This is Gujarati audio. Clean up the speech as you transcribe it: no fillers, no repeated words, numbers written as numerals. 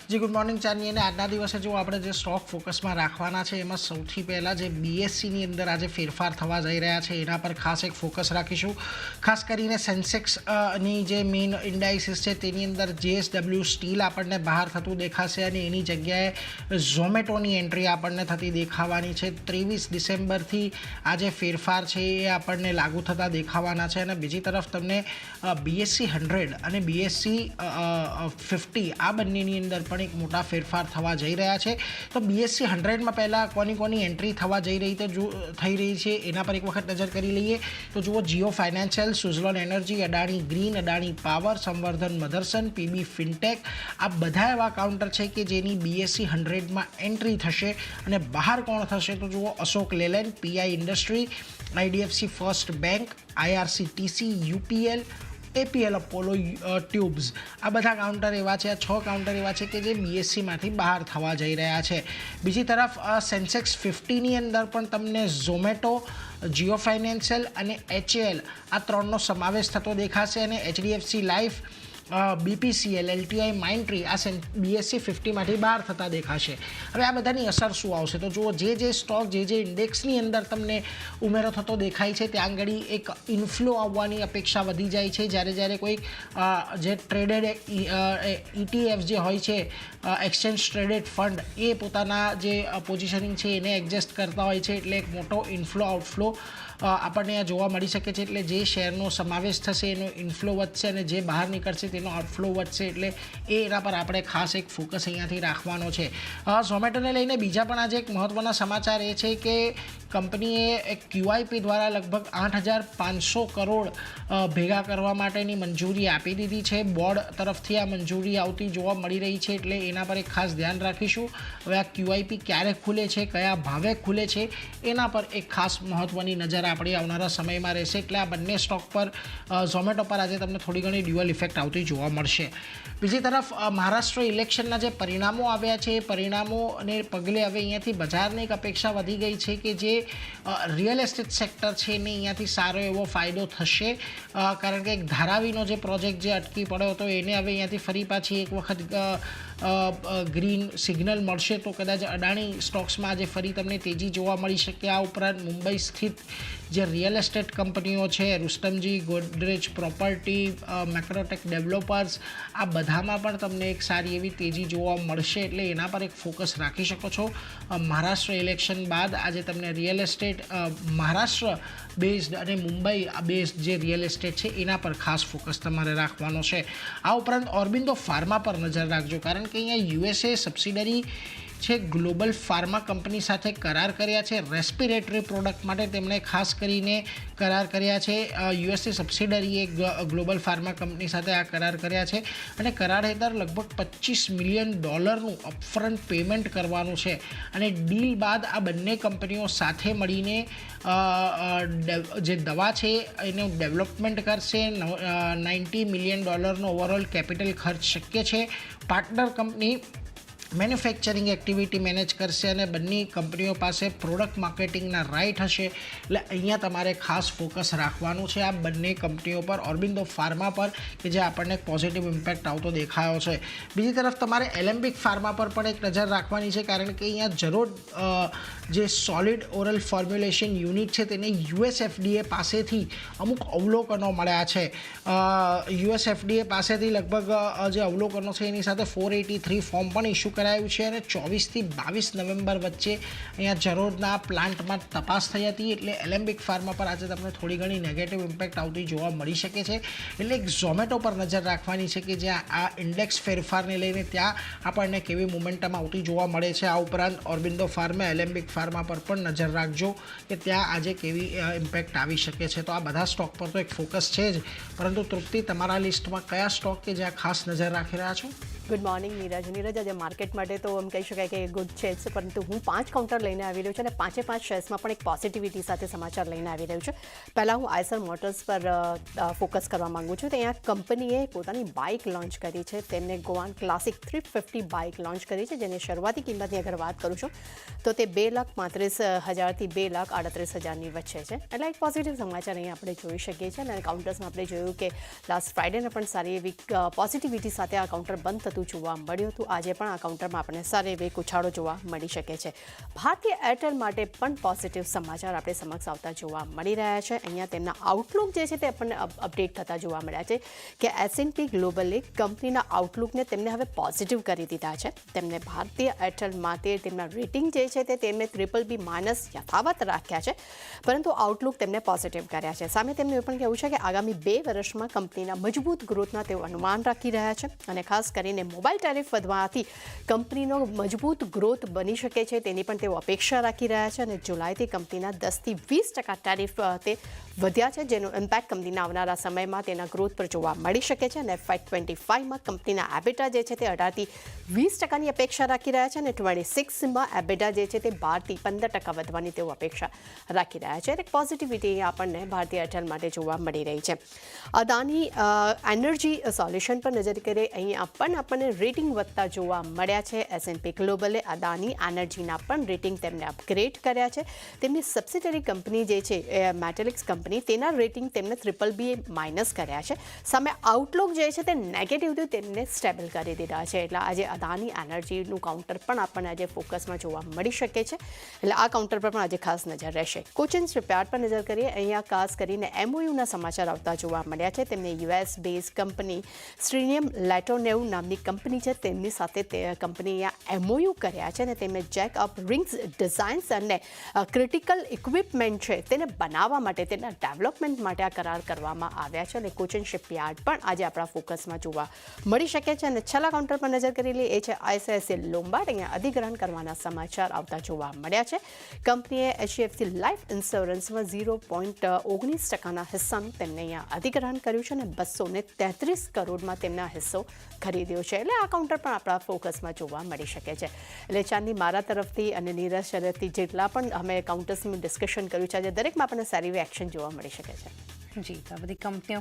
જી ગુડ મોર્નિંગ ચાંદની અને આજના દિવસે જો આપણે જે સ્ટોક ફોકસમાં રાખવાના છે એમાં સૌથી પહેલાં જે બીએસસીની અંદર આજે ફેરફાર થવા જઈ રહ્યા છે એના પર ખાસ એક ફોકસ રાખીશું. ખાસ કરીને સેન્સેક્સ ની જે મેઇન ઇન્ડાઇસિસ છે તેની અંદર JSW સ્ટીલ આપણને બહાર થતું દેખાશે અને એની જગ્યાએ ઝોમેટોની એન્ટ્રી આપણને થતી દેખાવાની છે. 23 ડિસેમ્બરથી આ જે ફેરફાર છે એ આપણને લાગુ થતા દેખાવાના છે. અને બીજી તરફ તમને BSE 100 અને BSE 50 આ બંનેની અંદર પણ એક મોટા ફેરફાર થવા જઈ રહ્યા છે. તો BSE 100માં પહેલાં કોની એન્ટ્રી થવા જઈ રહી છે એના પર એક વખત નજર કરી લઈએ તો જુઓ Jio financial, Suzlon energy, Adani green, Adani power, સંવર્ધન મધરસન, PB ફિનટેક આ બધા એવા કાઉન્ટર છે કે જેની BSE 100માં એન્ટ્રી થશે. અને બહાર કોણ થશે તો જુઓ Ashok Leyland, PI industry, IDFC first bank, IRCTC, UPL, APL Apollo tubes આ બધા કાઉન્ટર એવા છે. આ 6 કાઉન્ટર એવા છે કે જે BSCમાંથી બહાર થવા જઈ રહ્યા છે. બીજી તરફ સેન્સેક્સ 50ની અંદર પણ તમને ઝોમેટો, જીઓ ફાઇનાન્શિયલ અને HAL આ ત્રણનો સમાવેશ થતો દેખાશે. અને HDFC life, BPCL, LTI, Mindtree આ BSE 50માંથી બહાર થતા દેખાશે. હવે આ બધાની અસર શું આવશે તો જુઓ જે સ્ટોક જે ઇન્ડેક્સની અંદર તમને ઉમેરો થતો દેખાય છે ત્યાં આગળ એક ઇન્ફ્લો આવવાની અપેક્ષા વધી જાય છે. જ્યારે કોઈ જે ટ્રેડેડ ETF જે હોય છે એક્સચેન્જ ટ્રેડેડ ફંડ એ પોતાના જે પોઝિશનિંગ છે એને એડજસ્ટ કરતા હોય છે એટલે એક મોટો ઇન્ફ્લો આઉટફ્લો આપણને આ જોવા મળી શકે છે. એટલે જે શેરનો સમાવેશ થશે એનો ઇન્ફ્લો વધશે અને જે બહાર નીકળશે તેનો આઉટફ્લો વધશે. એટલે એના પર આપણે ખાસ એક ફોકસ અહીંયાથી રાખવાનો છે. ઝોમેટોને લઈને બીજા પણ આજે એક મહત્ત્વના સમાચાર એ છે કે કંપનીએ એક QIP દ્વારા લગભગ 8,500 કરોડ ભેગા કરવા માટેની મંજૂરી આપી દીધી છે. બોર્ડ તરફથી આ મંજૂરી આવતી જોવા મળી રહી છે એટલે એના પર એક ખાસ ધ્યાન રાખીશું. હવે આ QIP ક્યારે ખુલે છે, કયા ભાવે ખુલે છે એના પર એક ખાસ મહત્ત્વની નજર આપણી આવનારા સમયમાં રહેશે. એટલે આ બંને સ્ટોક પર ઝોમેટો પર આજે તમને થોડી ઘણી ડ્યુઅલ ઇફેક્ટ આવતી જોવા મળશે. બીજી તરફ મહારાષ્ટ્ર ઇલેક્શનના જે પરિણામો આવ્યા છે એ પરિણામોને પગલે હવે અહીંયાથી બજારને એક અપેક્ષા વધી ગઈ છે કે જે રિયલ એસ્ટેટ સેક્ટર છે એને અહીંયાથી સારો એવો ફાયદો થશે. કારણ કે એક ધારાવીનો જે પ્રોજેક્ટ જે અટકી પડ્યો હતો એને હવે અહીંયાથી ફરી પાછી એક વખત ગ્રીન સિગ્નલ મળશે તો કદાચ અડાણી સ્ટોક્સમાં આજે ફરી તમને તેજી જોવા મળી શકે. આ ઉપરાંત મુંબઈ સ્થિત જે રિયલ એસ્ટેટ કંપનીઓ છે Rustomji, Godrej property, Macrotech developers આ બધામાં પણ તમને એક સારી એવી તેજી જોવા મળશે. એટલે એના પર એક ફોકસ રાખી શકો છો. મહારાષ્ટ્ર ઇલેક્શન બાદ આજે તમને રિયલ એસ્ટેટ મહારાષ્ટ્ર બેઝડ અને મુંબઈ બેઝડ જે રિયલ એસ્ટેટ છે એના પર ખાસ ફોકસ તમારે રાખવાનો છે. આ ઉપરાંત ઓર્બિંદો ફાર્મા પર નજર રાખજો કારણ કે અહીંયા USA સબસિડરી છે ગ્લોબલ ફાર્મા કંપની સાથે કરાર કર્યા છે. રેસ્પિરેટરી પ્રોડક્ટ માટે તેમણે ખાસ કરીને કરાર કર્યા છે. USA સબસિડરીએ ગ્લોબલ ફાર્મા કંપની સાથે આ કરાર કર્યા છે અને કરાર હેઠળ લગભગ $25 મિલિયન અપફ્રન્ટ પેમેન્ટ કરવાનું છે. અને ડીલ બાદ આ બંને કંપનીઓ સાથે મળીને જે દવા છે એનું ડેવલપમેન્ટ કરશે. $90 મિલિયન ઓવરઓલ કેપિટલ ખર્ચ શક્ય છે. Partner company manufacturing activity manage કરશે અને બંને કંપનીઓ પાસે પ્રોડક્ટ માર્કેટિંગના રાઇટ હશે. એટલે અહીંયા તમારે ખાસ ફોકસ રાખવાનું છે આ બંને કંપનીઓ પર, ઓર્બિંદો ફાર્મા પર કે જે આપણને પોઝિટિવ ઇમ્પેક્ટ આવતો દેખાયો છે. બીજી તરફ તમારે એલેમ્બિક ફાર્મા પર પણ એક નજર રાખવાની છે કારણ કે અહીંયા જરૂર જે સોલિડ ઓરલ ફોર્મ્યુલેશન યુનિટ છે તેને US FDA પાસેથી અમુક અવલોકનો મળ્યા છે. US FDA પાસેથી લગભગ જે અવલોકનો છે એની સાથે 483 ફોર્મ પણ ઇસ્યુ કરાયું છે અને 24 થી 22 નવેમ્બર વચ્ચે અહીંયા જરોડના પ્લાન્ટમાં તપાસ થઈ હતી. એટલે એલેમ્બિક ફાર્મા પર આજે તમને થોડી ઘણી નેગેટિવ ઇમ્પેક્ટ આવતી જોવા મળી શકે છે. એટલે એક ઝોમેટો પર નજર રાખવાની છે કે જ્યાં આ ઇન્ડેક્સ ફેરફારને લઈને ત્યાં આપણને કેવી મોમેન્ટમ આવતી જોવા મળે છે. આ ઉપરાંત ઓર્બિંદો ફાર્મા, એલેમ્બિક ફાર્મા પર પણ નજર રાખજો કે ત્યાં આજે કેવી ઇમ્પેક્ટ આવી શકે છે. તો આ બધા સ્ટોક પર તો એક ફોકસ છે જ, પરંતુ તૃપ્તિ તમારા લિસ્ટમાં કયા સ્ટોક કે જ્યાં ખાસ નજર રાખી રહ્યા છો? Good morning Neeraj. આજે માર્કેટ માટે તો એમ કહી શકાય કે ગુડ છે જ, પરંતુ હું 5 કાઉન્ટર લઈને આવી રહ્યું છું અને 5 શેર્સમાં પણ એક પોઝિટિવિટી સાથે સમાચાર લઈને આવી રહ્યું છું. પહેલાં હું આઈસર મોટર્સ પર ફોકસ કરવા માગું છું. તો અહીંયા કંપનીએ પોતાની બાઇક લોન્ચ કરી છે. તેમને ગોવાન ક્લાસિક 350 બાઇક લોન્ચ કરી છે જેની શરૂઆતી કિંમતની અગર વાત કરું છું તો તે 2,35,000 થી 2,38,000ની વચ્ચે છે. એટલે એક પોઝિટિવ સમાચાર અહીંયા આપણે જોઈ શકીએ છીએ. અને કાઉન્ટર્સમાં આપણે જોયું કે લાસ્ટ ફ્રાઇડેને પણ સારી એવી પોઝિટિવિટી સાથે આ કાઉન્ટર બંધ વધુ જોવા મળ્યું હતું. આજે પણ આ કાઉન્ટરમાં આપણને સારી એવી ઉછાળો જોવા મળી શકે છે. ભારતીય એરટેલ માટે પણ પોઝિટિવ સમાચાર આપણે સમક્ષ આવતા જોવા મળી રહ્યા છે. અહીંયા તેમના આઉટલુક જે છે તે આપણને અપડેટ થતા જોવા મળ્યા છે કે S&P ગ્લોબલે કંપનીના આઉટલુકને તેમને હવે પોઝિટિવ કરી દીધા છે. તેમને ભારતીય એરટેલ માટે તેમના રેટિંગ જે છે તે તેમને BBB- યથાવત રાખ્યા છે, પરંતુ આઉટલુક તેમને પોઝિટિવ કર્યા છે. સામે તેમનું એ પણ કહેવું છે કે આગામી 2 વર્ષમાં કંપનીના મજબૂત ગ્રોથના તેઓ અનુમાન રાખી રહ્યા છે અને ખાસ કરીને મોબાઈલ ટેરિફ વધવાથી કંપનીનો મજબૂત ગ્રોથ બની શકે છે તેની પણ તેઓ અપેક્ષા રાખી રહ્યા છે. અને જુલાઈથી કંપનીના 10 થી 20% ટેરિફ તે વધ્યા છે, જેનું ઇમ્પેક્ટ કંપનીના આવનારા સમયમાં તેના ગ્રોથ પર જોવા મળી શકે છે. અને FY25માં કંપનીના એબિટા જે છે તે 18 થી 20%ની અપેક્ષા રાખી રહ્યા છે અને 26માં એબિટા જે છે તે 12 થી 15% વધવાની તેઓ અપેક્ષા રાખી રહ્યા છે. એક પોઝિટિવિટી આપણને ભારતીય એરટેલ માટે જોવા મળી રહી છે. અદાની એનર્જી સોલ્યુશન પર નજર કરીએ, અહીંયા પણ આપણને રેટિંગ વધતા જોવા મળ્યા છે. S&P ગ્લોબલે અદાની એનર્જીના પણ રેટિંગ તેમને અપગ્રેડ કર્યા છે. તેમની સબસિડરી કંપની જે છે મેટાલિક્સ કંપની, તેના રેટિંગ તેમને BBB- કર્યા છે. સામે આઉટલુક જે છે તે નેગેટિવથી તેમને સ્ટેબલ કરી દીધા છે. એટલે આજે અદાની એનર્જીનું કાઉન્ટર પણ આપણને આજે ફોકસમાં જોવા મળી શકે છે. એટલે આ કાઉન્ટર પર પણ આજે ખાસ નજર રહેશે. કોચિન શિપયાર્ડ પર નજર કરીએ, અહીંયા ખાસ કરીને MOUના સમાચાર આવતા જોવા મળ્યા છે. તેમને US બેઝ કંપની સ્ટ્રીનિયમ લેટોનેવ નામની કંપની છે તેમની સાથે તે કંપનીએ MOU કર્યા છે અને તેમને જેક અપ રિંગ્સ ડિઝાઇન્સ અને ક્રિટિકલ ઇક્વિપમેન્ટ છે તેને બનાવવા માટે, તેના ડેવલપમેન્ટ માટે આ કરાર કરવામાં આવ્યા છે. અને કોચિન શિપયાર્ડ પણ આજે આપણા ફોકસમાં જોવા મળી શકે છે. અને છેલ્લા કાઉન્ટર પર નજર કરી લઈએ, એ છે ICICI લોમ્બાર્ડ. અહીંયા અધિગ્રહણ કરવાના સમાચાર આવતા જોવા મળ્યા છે. કંપનીએ HDFC લાઈફ ઇન્સ્યોરન્સમાં 0.19%ના હિસ્સાનું તેમને અહીંયા અધિગ્રહણ કર્યું છે અને 233 કરોડમાં તેમના હિસ્સો ખરીદ્યો છે. એટલે આ કાઉન્ટર પણ આપણા ફોકસમાં જોવા મળી શકે છે. એટલે ચાંદની મારા તરફથી અને નીરજ તરફથી જેટલા પણ અમે કાઉન્ટર્સનું ડિસ્કશન કર્યું છે, આજે દરેકમાં આપણને સારી એવી એક્શન જોવા મળી શકે છે. જી, તો આ બધી કંપનીઓ